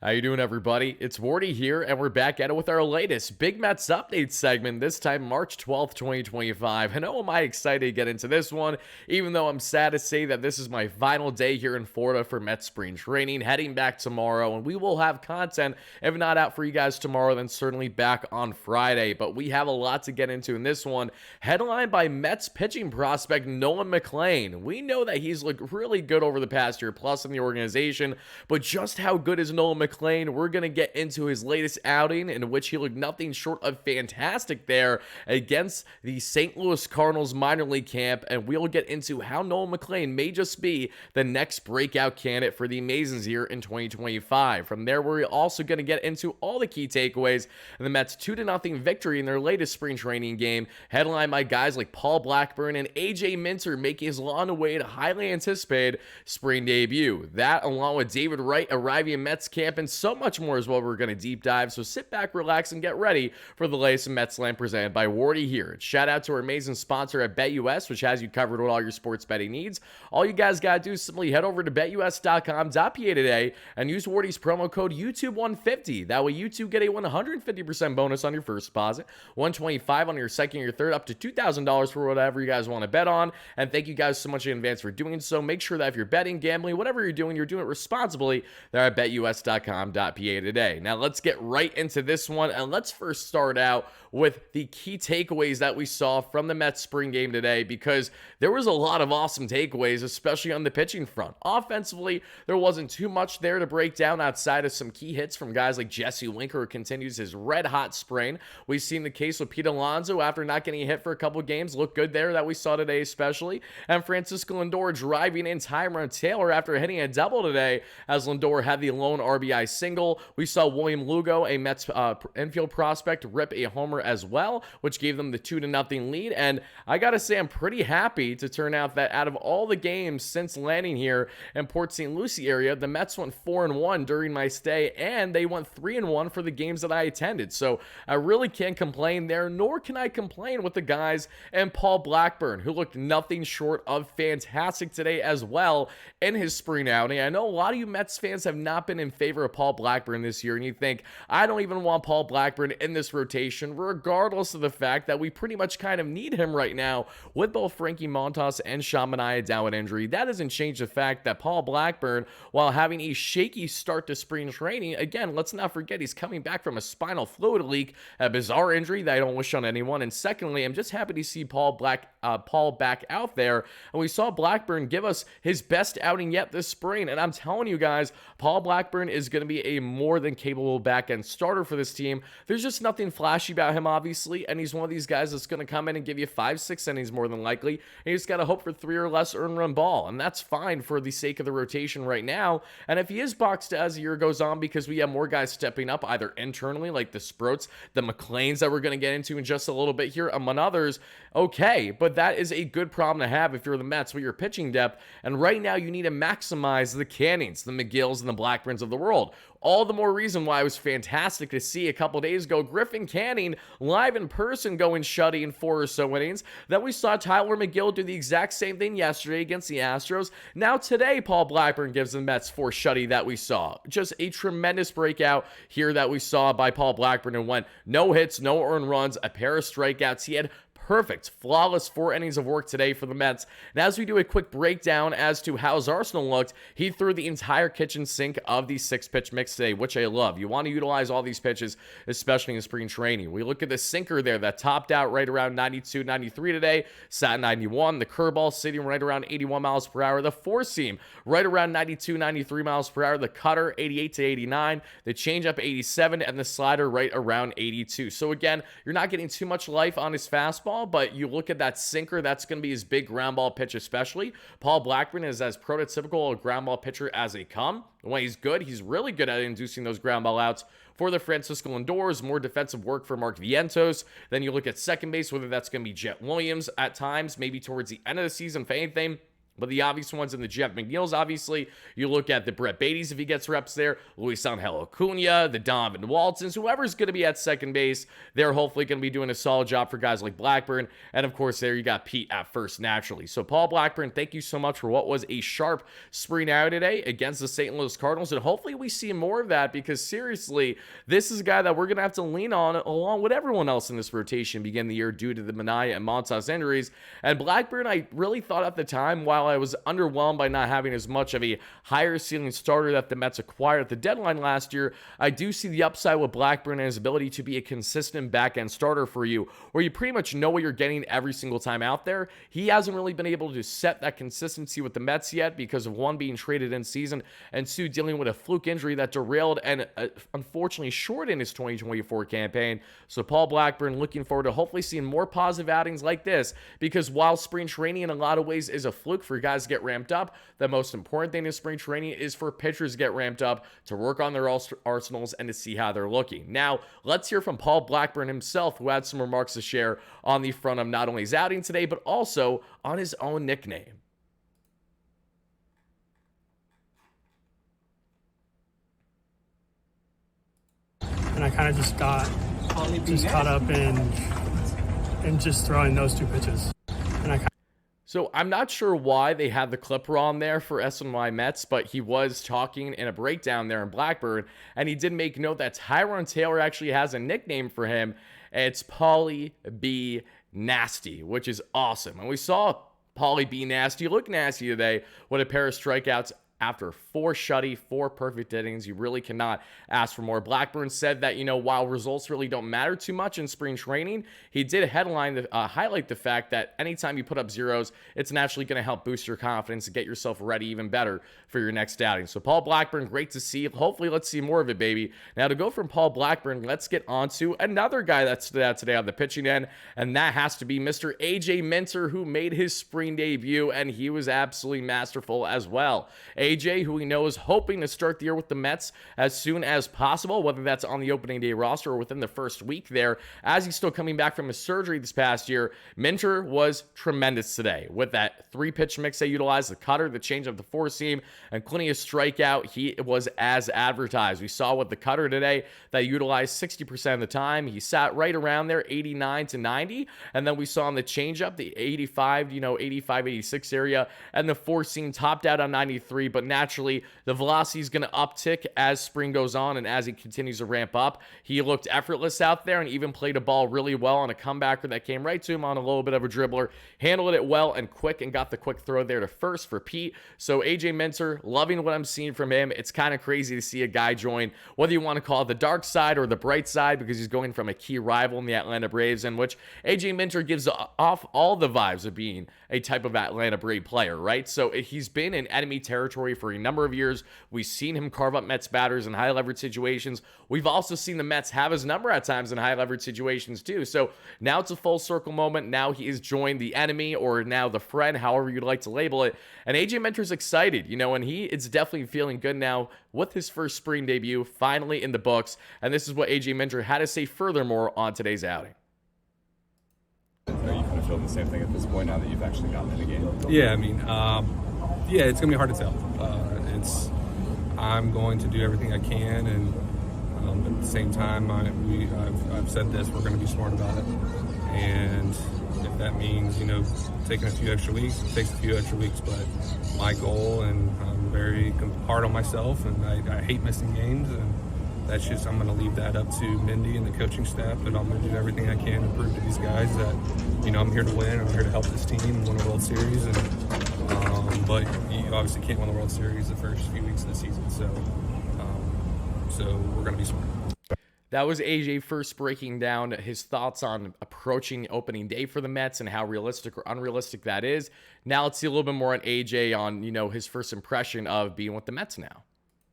How you doing, everybody? It's Wardy here, and we're back at it with our latest Big Mets update segment, this time March 12th, 2025. And oh, am I excited to get into this one, even though I'm sad to say that this is my final day here in Florida for Mets spring training, heading back tomorrow, and we will have content, if not out for you guys tomorrow, then certainly back on Friday. But we have a lot to get into in this one, headlined by Mets pitching prospect Nolan McLean. We know that he's looked really good over the past year plus in the organization, but just how good is Nolan McLean? We're going to get into his latest outing, in which he looked nothing short of fantastic there against the St. Louis Cardinals minor league camp, and we'll get into how Nolan McLean may just be the next breakout candidate for the Amazons here in 2025. From there, we're also going to get into all the key takeaways in the Mets' 2-0 victory in their latest spring training game, headlined by guys like Paul Blackburn and AJ Minter making his long-awaited, highly anticipated spring debut. That, along with David Wright arriving in Mets camp, and so much more is what we're going to deep dive. So sit back, relax, and get ready for the latest Mets Land presented by Wardy here. And shout out to our amazing sponsor at BetUS, which has you covered with all your sports betting needs. All you guys got to do is simply head over to betus.com.pa today and use Wardy's promo code YouTube150. That way you too get a 150% bonus on your first deposit, $125 on your second or your third, up to $2,000 for whatever you guys want to bet on. And thank you guys so much in advance for doing so. Make sure that if you're betting, gambling, whatever you're doing it responsibly there at betus.com.pa today. Now let's get right into this one, and let's first start out with the key takeaways that we saw from the Mets spring game today, because there was a lot of awesome takeaways, especially on the pitching front. Offensively, there wasn't too much there to break down outside of some key hits from guys like Jesse Winker, who continues his red-hot spring. We've seen the case with Pete Alonso after not getting a hit for a couple games. Look good there that we saw today especially. And Francisco Lindor driving in Tyrone Taylor after hitting a double today, as Lindor had the lone RBI single. We saw William Lugo, a Mets infield prospect, rip a homer as well, which gave them the 2-0 lead. And I gotta say, I'm pretty happy to turn out that out of all the games since landing here in Port St. Lucie area, the Mets went 4-1 during my stay, and they went 3-1 for the games that I attended. So I really can't complain there, nor can I complain with the guys and Paul Blackburn, who looked nothing short of fantastic today as well in his spring outing. I know a lot of you Mets fans have not been in favor of Paul Blackburn this year, and you think, I don't even want Paul Blackburn in this rotation, regardless of the fact that we pretty much kind of need him right now with both Frankie Montas and Sean Manaea down with injury. That doesn't change the fact that Paul Blackburn, while having a shaky start to spring training, again, let's not forget he's coming back from a spinal fluid leak, a bizarre injury that I don't wish on anyone. And secondly, I'm just happy to see Paul back out there, and we saw Blackburn give us his best outing yet this spring. And I'm telling you guys, Paul Blackburn is going to be a more than capable back-end starter for this team. There's just nothing flashy about him, obviously, and he's one of these guys that's going to come in and give you 5-6 innings more than likely, and you just got to hope for 3 or less earned run ball, and that's fine for the sake of the rotation right now. And if he is boxed as the year goes on, because we have more guys stepping up either internally, like the Sproats, the McLeans that we're going to get into in just a little bit here, among others, okay, but that is a good problem to have if you're the Mets with your pitching depth. And right now you need to maximize the Cannings, the Megills, and the Blackburns of the world. All the more reason why it was fantastic to see a couple days ago Griffin Canning live in person going shutty in 4 or so innings. Then we saw Tyler McGill do the exact same thing yesterday against the Astros. Now today, Paul Blackburn gives the Mets 4 shutty that we saw. Just a tremendous breakout here that we saw by Paul Blackburn, and went no hits, no earned runs, a pair of strikeouts. He had perfect, flawless 4 innings of work today for the Mets. And as we do a quick breakdown as to how his arsenal looked, he threw the entire kitchen sink of the 6-pitch mix today, which I love. You want to utilize all these pitches, especially in spring training. We look at the sinker there that topped out right around 92, 93 today, sat 91. The curveball sitting right around 81 miles per hour. The 4-seam right around 92, 93 miles per hour. The cutter 88 to 89. The changeup 87, and the slider right around 82. So again, you're not getting too much life on his fastball, but you look at that sinker, that's going to be his big ground ball pitch especially. Paul Blackburn is as prototypical a ground ball pitcher as they come. When he's good, he's really good at inducing those ground ball outs for the Francisco Lindors. More defensive work for Mark Vientos. Then you look at second base, whether that's going to be Jet Williams at times, maybe towards the end of the season, if anything. But the obvious ones in the Jeff Megills, obviously, you look at the Brett Beatties if he gets reps there, Luis Angel Acuna, the Donovan Waltons, whoever's going to be at second base, they're hopefully going to be doing a solid job for guys like Blackburn. And of course, there you got Pete at first naturally. So Paul Blackburn, thank you so much for what was a sharp spring out today against the St. Louis Cardinals. And hopefully we see more of that, because seriously, this is a guy that we're going to have to lean on along with everyone else in this rotation begin the year due to the Manaea and Montas injuries. And Blackburn, I really thought at the time, while I was underwhelmed by not having as much of a higher ceiling starter that the Mets acquired at the deadline last year, I do see the upside with Blackburn and his ability to be a consistent back-end starter for you, where you pretty much know what you're getting every single time out there. He hasn't really been able to set that consistency with the Mets yet because of, one, being traded in season, and two, dealing with a fluke injury that derailed and unfortunately shortened his 2024 campaign. So Paul Blackburn, looking forward to hopefully seeing more positive outings like this, because while spring training in a lot of ways is a fluke for guys to get ramped up, the most important thing in spring training is for pitchers to get ramped up, to work on their arsenals, and to see how they're looking. Now, let's hear from Paul Blackburn himself, who had some remarks to share on the front of not only his outing today, but also on his own nickname. And I kind of just got caught up in just throwing those two pitches. And So I'm not sure why they had the clipper on there for SNY Mets, but he was talking in a breakdown there in Blackburn, and he did make note that Tyrone Taylor actually has a nickname for him. It's Paulie B. Nasty, which is awesome. And we saw Paulie B. Nasty look nasty today with a pair of strikeouts after 4 shutty, 4 perfect innings. You really cannot ask for more. Blackburn said that, while results really don't matter too much in spring training, he did highlight the fact that anytime you put up zeros, it's naturally going to help boost your confidence and get yourself ready even better for your next outing. So Paul Blackburn, great to see. Hopefully, let's see more of it, baby. Now, to go from Paul Blackburn, let's get on to another guy that stood out today on the pitching end, and that has to be Mr. AJ Minter, who made his spring debut, and he was absolutely masterful as well. AJ, who we know is hoping to start the year with the Mets as soon as possible, whether that's on the opening day roster or within the first week there, as he's still coming back from his surgery this past year. Minter was tremendous today with that 3-pitch mix they utilized, the cutter, the changeup, the 4-seam, including a strikeout. He was as advertised. We saw with the cutter today that utilized 60% of the time. He sat right around there, 89 to 90, and then we saw on the changeup, the 85, 85, 86 area, and the 4-seam topped out on 93, but naturally, the velocity is going to uptick as spring goes on and as he continues to ramp up. He looked effortless out there and even played a ball really well on a comebacker that came right to him on a little bit of a dribbler. Handled it well and quick, and got the quick throw there to first for Pete. So AJ Minter, loving what I'm seeing from him. It's kind of crazy to see a guy join, whether you want to call it the dark side or the bright side, because he's going from a key rival in the Atlanta Braves, in which AJ Minter gives off all the vibes of being a type of Atlanta Brave player, right? So he's been in enemy territory for a number of years. We've seen him carve up Mets batters in high leverage situations. We've also seen the Mets have his number at times in high leverage situations too. So now it's a full circle moment. Now he has joined the enemy, or now the friend, however you'd like to label it. And AJ Minter's excited, and he is definitely feeling good now with his first spring debut finally in the books. And this is what AJ Minter had to say furthermore on today's outing. Are you kind of feeling the same thing at this point now that you've actually gotten in the game? Yeah, I mean, it's going to be hard to tell. I'm going to do everything I can, and at the same time, I've said this, we're going to be smart about it. And if that means, taking a few extra weeks, it takes a few extra weeks. But my goal, and I'm very hard on myself, and I hate missing games, and that's just, I'm going to leave that up to Mendy and the coaching staff, and I'm going to do everything I can to prove to these guys that, I'm here to win, I'm here to help this team and win a World Series. But you obviously can't win the World Series the first few weeks of the season, so we're going to be smart. That was AJ first breaking down his thoughts on approaching opening day for the Mets and how realistic or unrealistic that is. Now let's see a little bit more on AJ on, his first impression of being with the Mets now.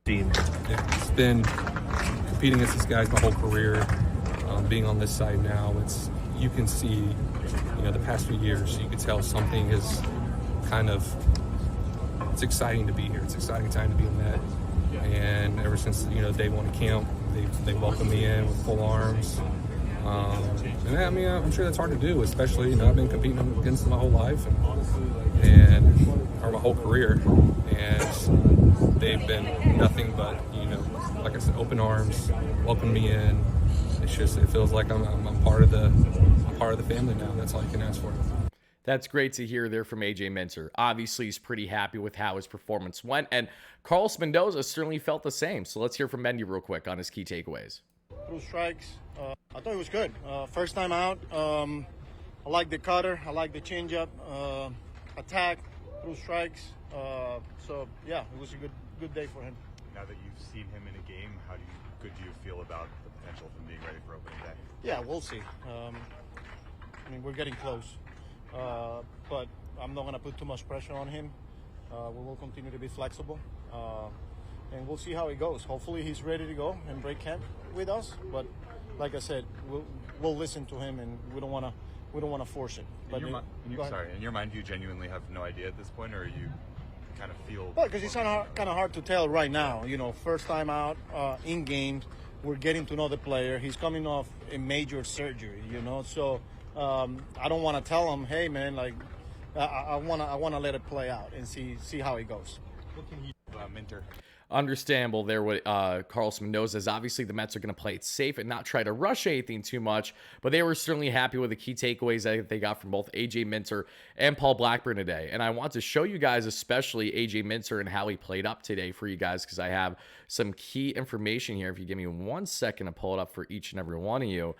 It's been competing against these guys my whole career. Being on this side now, you can see, the past few years, you can tell something is kind of, it's exciting to be here. It's an exciting time to be a Met. And ever since, day one of camp, they welcomed me in with full arms. And I mean, I'm sure that's hard to do, especially, I've been competing against them my whole life or my whole career, and they've been nothing but, like I said, open arms, welcome me in. It feels like I'm part of the family now. That's all you can ask for. That's great to hear there from AJ Minter. Obviously, he's pretty happy with how his performance went, and Carlos Mendoza certainly felt the same. So let's hear from Mendy real quick on his key takeaways. Through strikes, I thought it was good. First time out, I like the cutter, I like the changeup, attack, through strikes. So yeah, it was a good day for him. Now that you've seen him in a game, how good do you feel about the potential of him being ready for opening day? Yeah, we'll see. I mean, we're getting close, but I'm not going to put too much pressure on him. We will continue to be flexible, and we'll see how it goes. Hopefully, he's ready to go and break camp with us. But like I said, we'll listen to him, and we don't want to force it. But in your mind, do you genuinely have no idea at this point, or you kind of feel? Well, because it's kind of hard to tell right now. First time out in games, we're getting to know the player. He's coming off a major surgery, so I don't want to tell him, hey man, like I want to let it play out and see how it goes. What can you Minter? Understandable there what Carlos Mendoza is. Obviously, the Mets are going to play it safe and not try to rush anything too much, but they were certainly happy with the key takeaways that they got from both AJ Minter and Paul Blackburn today. And I want to show you guys, especially AJ Minter and how he played up today for you guys, because I have some key information here. If you give me 1 second to pull it up for each and every one of you.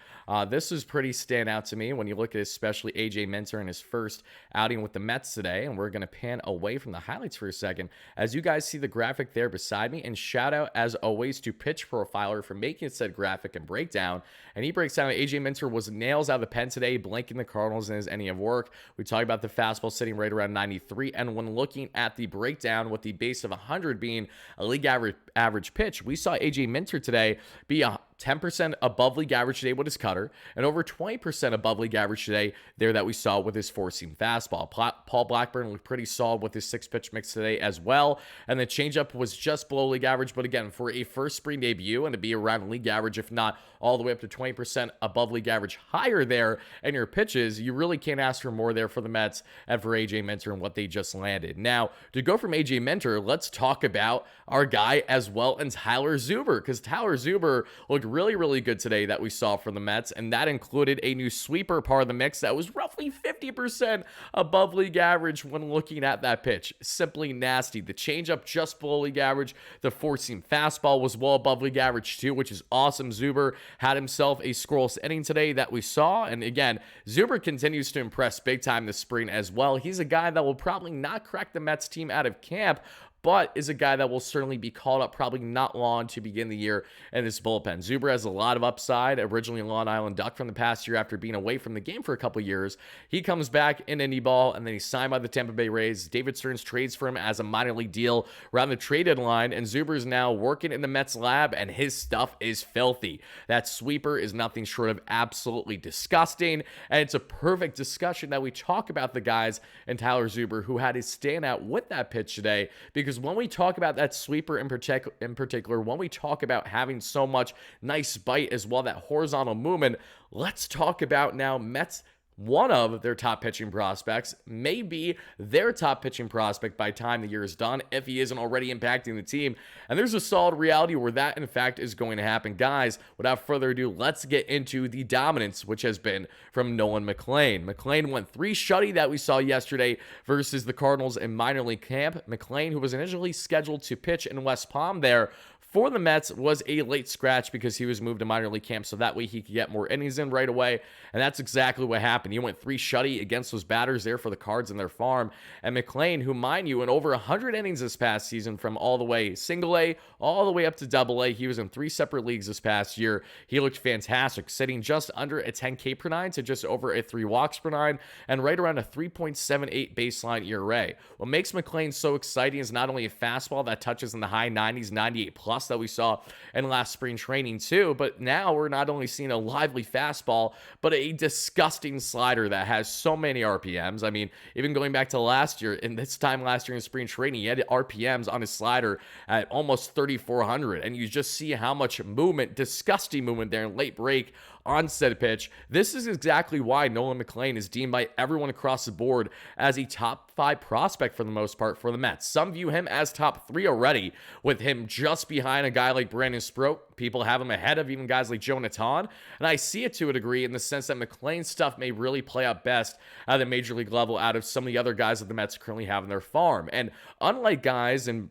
This is pretty standout to me when you look at especially AJ Minter in his first outing with the Mets today. And we're going to pan away from the highlights for a second. As you guys see the graphic there beside me, and shout out as always to Pitch Profiler for making said graphic and breakdown. And he breaks down that AJ Minter was nails out of the pen today, blanking the Cardinals in his inning of work. We talked about the fastball sitting right around 93, and when looking at the breakdown with the base of 100 being a league average pitch, we saw AJ Minter today be 10% above league average today with his cutter, and over 20% above league average today there that we saw with his four-seam fastball. Paul Blackburn looked pretty solid with his 6-pitch mix today as well, and the changeup was just below league average, but again, for a first spring debut and to be around league average, if not all the way up to 20% above league average higher there in your pitches, you really can't ask for more there for the Mets and for AJ Minter and what they just landed. Now, to go from AJ Minter, let's talk about our guy as well and Tyler Zuber, because Tyler Zuber looked really, really good today that we saw from the Mets, and that included a new sweeper part of the mix that was roughly 50% above league average when looking at that pitch. Simply nasty. The changeup just below league average. The four-seam fastball was well above league average too, which is awesome. Zuber had himself a scoreless inning today that we saw, and again, Zuber continues to impress big time this spring as well. He's a guy that will probably not crack the Mets team out of camp, but is a guy that will certainly be called up probably not long to begin the year in this bullpen. Zuber has a lot of upside, originally a Long Island Duck from the past year after being away from the game for a couple years. He comes back in indie ball, and then he's signed by the Tampa Bay Rays. David Stearns trades for him as a minor league deal around the trade deadline, and Zuber is now working in the Mets lab, and his stuff is filthy. That sweeper is nothing short of absolutely disgusting, and it's a perfect discussion that we talk about the guys and Tyler Zuber who had his standout with that pitch today, because when we talk about that sweeper in particular, when we talk about having so much nice bite as well, that horizontal movement, let's talk about now Mets. One of their top pitching prospects, maybe their top pitching prospect by time the year is done, if he isn't already impacting the team. And there's a solid reality where that, in fact, is going to happen. Guys, without further ado, let's get into the dominance, which has been from Nolan McLean. McLean went 3 shutty that we saw yesterday versus the Cardinals in minor league camp. McLean, who was initially scheduled to pitch in West Palm there for the Mets, was a late scratch because he was moved to minor league camp, so that way he could get more innings in right away, and that's exactly what happened. He went 3 shutty against those batters there for the Cards in their farm, and McLean, who, mind you, in over 100 innings this past season from all the way single A all the way up to double A, he was in 3 separate leagues this past year. He looked fantastic, sitting just under a 10 K per 9 to just over a 3 walks per 9, and right around a 3.78 baseline ERA. What makes McLean so exciting is not only a fastball that touches in the high 90s, 98 plus, that we saw in last spring training too, but now we're not only seeing a lively fastball, but a disgusting slider that has so many RPMs. I mean, even going back to last year, and this time last year in spring training, he had RPMs on his slider at almost 3,400, and you just see how much movement, disgusting movement there in late break on said pitch. This is exactly why Nolan McLean is deemed by everyone across the board as a top 5 prospect for the most part for the Mets. Some view him as top 3 already, with him just behind a guy like Brandon Sproat. People have him ahead of even guys like Jonathan, and I see it to a degree in the sense that McLean's stuff may really play out best at the major league level out of some of the other guys that the Mets currently have in their farm. And unlike guys in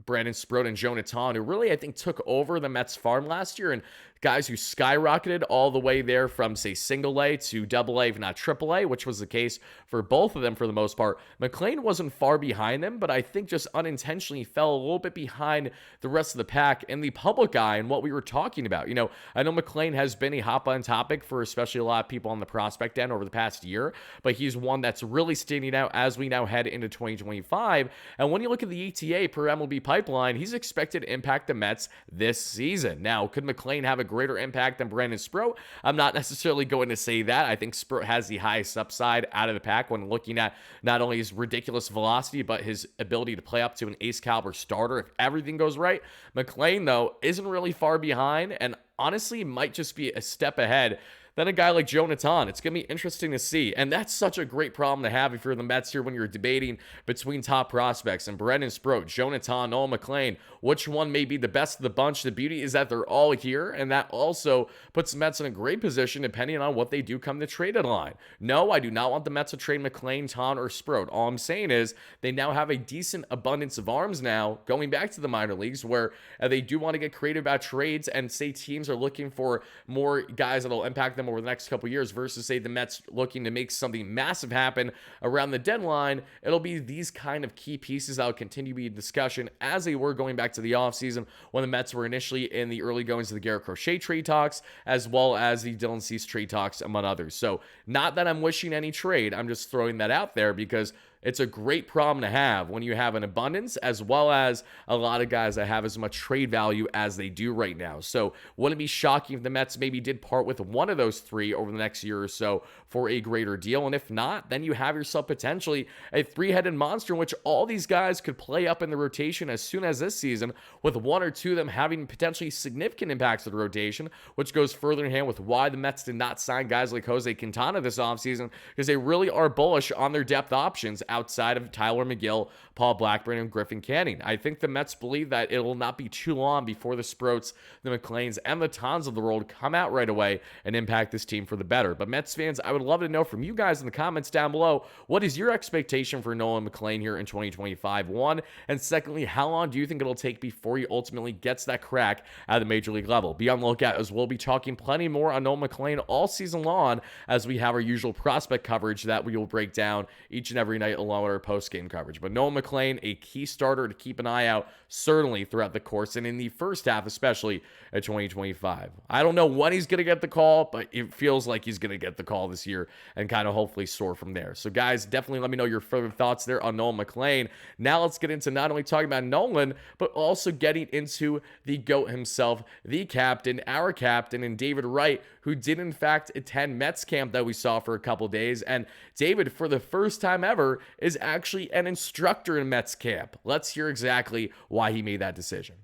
Brandon Sproat and Jonathan, who really, I think, took over the Mets farm last year, and guys who skyrocketed all the way there from, say, single A to double A, if not triple A, which was the case for both of them for the most part. McLean wasn't far behind them, but I think just unintentionally fell a little bit behind the rest of the pack in the public eye and what we were talking about. You know, I know McLean has been a hot-button topic for especially a lot of people on the prospect end over the past year, but he's one that's really standing out as we now head into 2025. And when you look at the ETA per MLB pipeline, he's expected to impact the Mets this season. Now, could McLean have a greater impact than Brandon Sproat? I'm not necessarily going to say that. I think Sproat has the highest upside out of the pack when looking at not only his ridiculous velocity, but his ability to play up to an ace caliber starter if everything goes right. McLean, though, isn't really far behind, and honestly might just be a step ahead than a guy like Jonathan. It's going to be interesting to see. And that's such a great problem to have if you're the Mets here when you're debating between top prospects and Brandon Sproat, Jonathan, Nolan McLean, which one may be the best of the bunch. The beauty is that they're all here, and that also puts the Mets in a great position depending on what they do come the trade deadline. No, I do not want the Mets to trade McLean, Ton, or Sproat. All I'm saying is they now have a decent abundance of arms now going back to the minor leagues where they do want to get creative about trades and say teams are looking for more guys that will impact them over the next couple years versus say the Mets looking to make something massive happen around the deadline. It'll be these kind of key pieces that will continue to be in discussion as they were going back to the offseason when the Mets were initially in the early goings of the Garrett Crochet trade talks, as well as the Dylan Cease trade talks, among others. So not that I'm wishing any trade, I'm just throwing that out there because it's a great problem to have when you have an abundance as well as a lot of guys that have as much trade value as they do right now. So wouldn't it be shocking if the Mets maybe did part with one of those three over the next year or so for a greater deal? And if not, then you have yourself potentially a three-headed monster in which all these guys could play up in the rotation as soon as this season, with one or two of them having potentially significant impacts to the rotation, which goes further in hand with why the Mets did not sign guys like Jose Quintana this offseason, because they really are bullish on their depth options outside of Tyler McGill, Paul Blackburn, and Griffin Canning. I think the Mets believe that it will not be too long before the Sproats, the McLeans, and the Tons of the world come out right away and impact this team for the better. But Mets fans, I would love to know from you guys in the comments down below, what is your expectation for Nolan McLean here in 2025? One, and secondly, how long do you think it'll take before he ultimately gets that crack at the major league level? Be on the lookout, as we'll be talking plenty more on Nolan McLean all season long as we have our usual prospect coverage that we will break down each and every night along with our post-game coverage. But Nolan McLean, a key starter to keep an eye out, certainly throughout the course and in the first half, especially at 2025. I don't know when he's going to get the call, but it feels like he's going to get the call this year and kind of hopefully soar from there. So guys, definitely let me know your further thoughts there on Nolan McLean. Now let's get into not only talking about Nolan, but also getting into the GOAT himself, the captain, our captain, and David Wright, who did in fact attend Mets camp that we saw for a couple days. And David, for the first time ever, is actually an instructor in Mets camp. Let's hear exactly why he made that decision.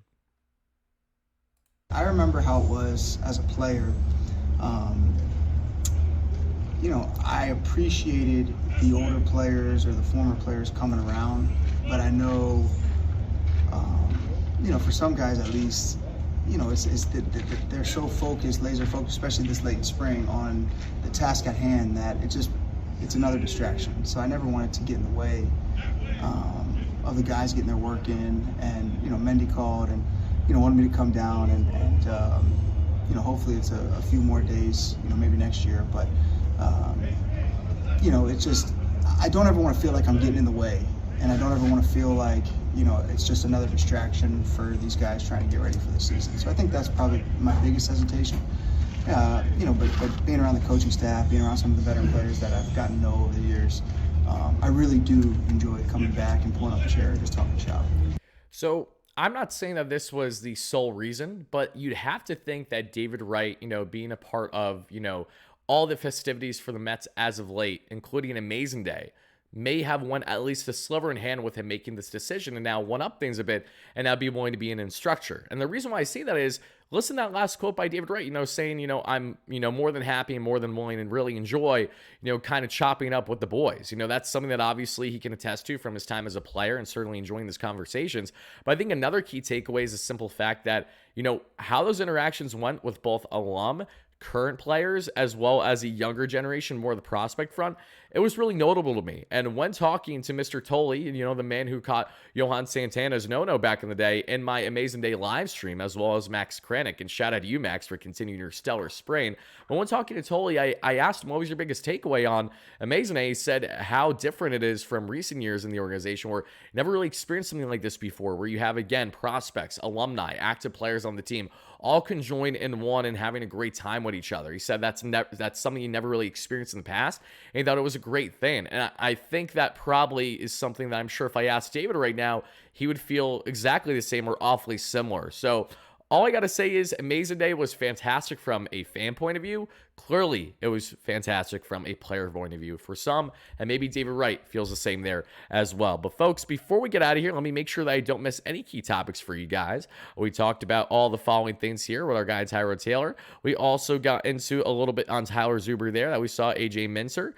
I remember how it was as a player. I appreciated the older players or the former players coming around, but I know, for some guys at least, they're so focused, laser focused, especially this late in spring, on the task at hand that it's another distraction. So I never wanted to get in the way of the guys getting their work in. And Mendy called and wanted me to come down and hopefully it's a few more days, maybe next year. But it's just, I don't ever want to feel like I'm getting in the way, and I don't ever want to feel like it's just another distraction for these guys trying to get ready for the season. So I think that's probably my biggest hesitation. But being around the coaching staff, being around some of the veteran players that I've gotten to know over the years, I really do enjoy coming back and pulling up a chair and just talking shop. So I'm not saying that this was the sole reason, but you'd have to think that David Wright, being a part of, all the festivities for the Mets as of late, including an amazing day, may have won at least a sliver in hand with him making this decision and now one up things a bit and now be willing to be an instructor. And the reason why I say that is, listen to that last quote by David Wright, saying, I'm, more than happy and more than willing and really enjoy, kind of chopping up with the boys. That's something that obviously he can attest to from his time as a player and certainly enjoying these conversations. But I think another key takeaway is the simple fact that, how those interactions went with both alum, current players, as well as a younger generation, more the prospect front, it was really notable to me. And when talking to Mr. Tolley, the man who caught Johan Santana's no-no back in the day in my Amazing Day live stream, as well as Max Kranick, and shout out to you, Max, for continuing your stellar sprain. But when talking to Tolley, I asked him, what was your biggest takeaway on Amazing Day? He said how different it is from recent years in the organization, where you never really experienced something like this before, where you have, again, prospects, alumni, active players on the team, all conjoined in one and having a great time with each other. He said that's something he never really experienced in the past, and he thought it was a great thing. And I think that probably is something that I'm sure if I asked David right now, he would feel exactly the same or awfully similar. So all I got to say is Amazing Day was fantastic from a fan point of view. Clearly, it was fantastic from a player point of view for some, and maybe David Wright feels the same there as well. But folks, before we get out of here, let me make sure that I don't miss any key topics for you guys. We talked about all the following things here with our guy Tyrod Taylor. We also got into a little bit on Tyler Zuber there that we saw AJ Mincer,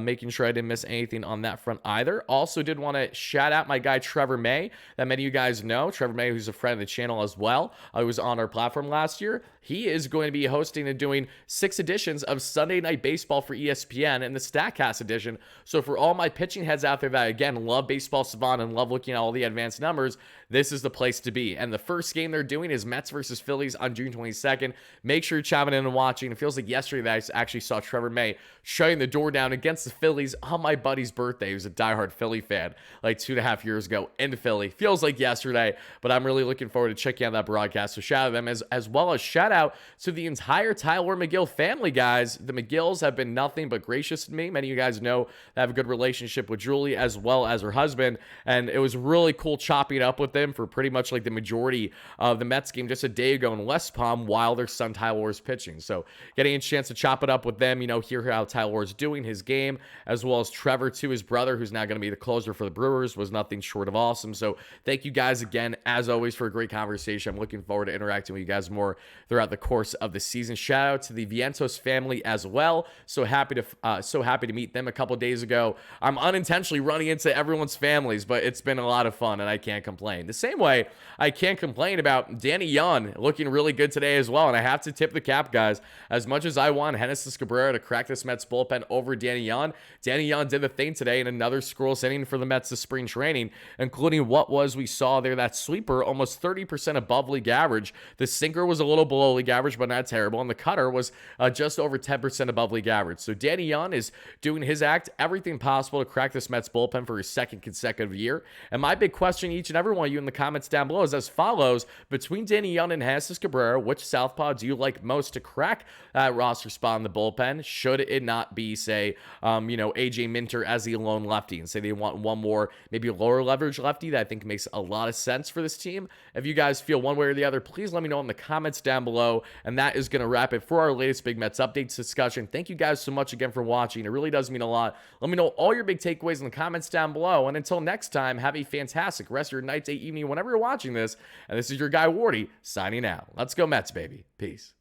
making sure I didn't miss anything on that front either. Also did want to shout out my guy Trevor May, that many of you guys know. Trevor May, who's a friend of the channel as well. He was on our platform last year. He is going to be hosting and doing 6 editions of Sunday Night Baseball for ESPN and the StatCast edition. So for all my pitching heads out there that, again, love Baseball Savant and love looking at all the advanced numbers, this is the place to be. And the first game they're doing is Mets versus Phillies on June 22nd. Make sure you're chiming in and watching. It feels like yesterday that I actually saw Trevor May shutting the door down against the Phillies on my buddy's birthday, who's a diehard Philly fan, like 2.5 years ago in Philly. Feels like yesterday, but I'm really looking forward to checking out that broadcast. So shout out to them, as well as shout out to the entire Tyler McGill family, guys. The McGills have been nothing but gracious to me. Many of you guys know I have a good relationship with Julie as well as her husband, and it was really cool chopping up with them for pretty much like the majority of the Mets game just a day ago in West Palm while their son Tyler was pitching. So getting a chance to chop it up with them, hear how Tyler is doing his game, as well as Trevor too, his brother, who's now going to be the closer for the Brewers, was nothing short of awesome. So thank you guys again, as always, for a great conversation. I'm looking forward to interacting with you guys more throughout the course of the season. Shout out to the Vientos family as well. So happy to meet them a couple days ago. I'm unintentionally running into everyone's families, but it's been a lot of fun and I can't complain. The same way I can't complain about Danny Young looking really good today as well. And I have to tip the cap, guys. As much as I want Genesis Cabrera to crack this Mets bullpen over Danny Young did the thing today in another scoreless inning for the Mets' spring training, including what we saw there, that sweeper almost 30% above league average. The sinker was a little below league average, but not terrible. And the cutter was just over 10% above league average. So Danny Young is doing his act, everything possible to crack this Mets bullpen for his second consecutive year. And my big question, each and every one of you in the comments down below, is as follows: between Danny Young and Genesis Cabrera, which southpaw do you like most to crack that roster spot in the bullpen? Should it not be, say, AJ Minter as the lone lefty, and say they want one more, maybe lower leverage lefty that I think makes a lot of sense for this team? If you guys feel one way or the other, please let me know in the comments down below. And that is going to wrap it for our latest Big Mets updates discussion. Thank you guys so much again for watching. It really does mean a lot. Let me know all your big takeaways in the comments down below. And until next time, have a fantastic rest of your night, day, evening, whenever you're watching this. And this is your guy, Wardy, signing out. Let's go Mets, baby. Peace.